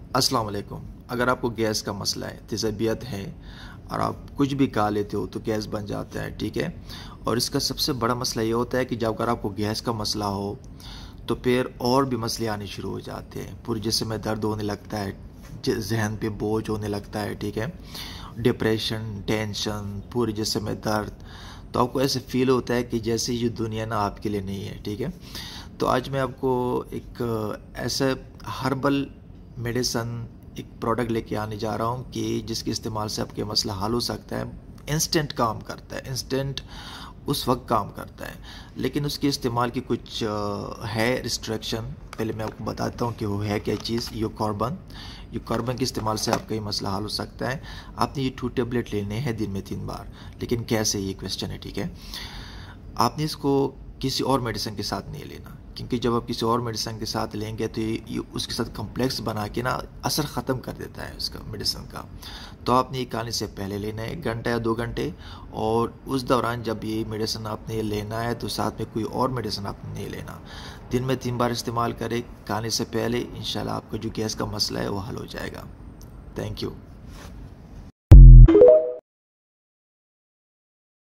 अस्सलाम वालेकुम। अगर आपको गैस का मसला है, तेज़ाबियत है और आप कुछ भी खा लेते हो तो गैस बन जाता है, ठीक है। और इसका सबसे बड़ा मसला ये होता है कि जब अगर आपको गैस का मसला हो तो फिर और भी मसले आने शुरू हो जाते हैं। पूरे जिस्म में दर्द होने लगता है, जहन पे बोझ होने लगता है, ठीक है। डिप्रेशन, टेंशन, पूरे जिस्म में दर्द। तो आपको ऐसे फील होता है कि जैसे ये दुनिया ना आपके लिए नहीं है, ठीक है। तो आज मैं आपको एक ऐसा हर्बल मेडिसन, एक प्रोडक्ट लेके आने जा रहा हूँ कि जिसके इस्तेमाल से आपके मसला हल हो सकता है। इंस्टेंट काम करता है, इंस्टेंट उस वक्त काम करता है, लेकिन उसके इस्तेमाल की कुछ है रिस्ट्रिक्शन। पहले मैं आपको बताता हूँ कि वो है क्या चीज़। यूकॉर्बन के इस्तेमाल से आपका ये मसला हल हो सकता है। आपने ये 2 टेबलेट लेने हैं दिन में 3 बार, लेकिन कैसे, ये क्वेश्चन है, ठीक है। आपने इसको किसी और मेडिसिन के साथ नहीं लेना, क्योंकि जब आप किसी और मेडिसिन के साथ लेंगे तो ये उसके साथ कम्प्लेक्स बना के ना असर ख़त्म कर देता है उसका मेडिसिन का। तो आपने ये खाने से पहले लेना है 1 घंटा या 2 घंटे, और उस दौरान जब ये मेडिसिन आपने लेना है तो साथ में कोई और मेडिसिन आपने नहीं लेना। दिन में 3 बार इस्तेमाल करें खाने से पहले, इंशाल्लाह आपका जो गैस का मसला है वो हल हो जाएगा। Thank you.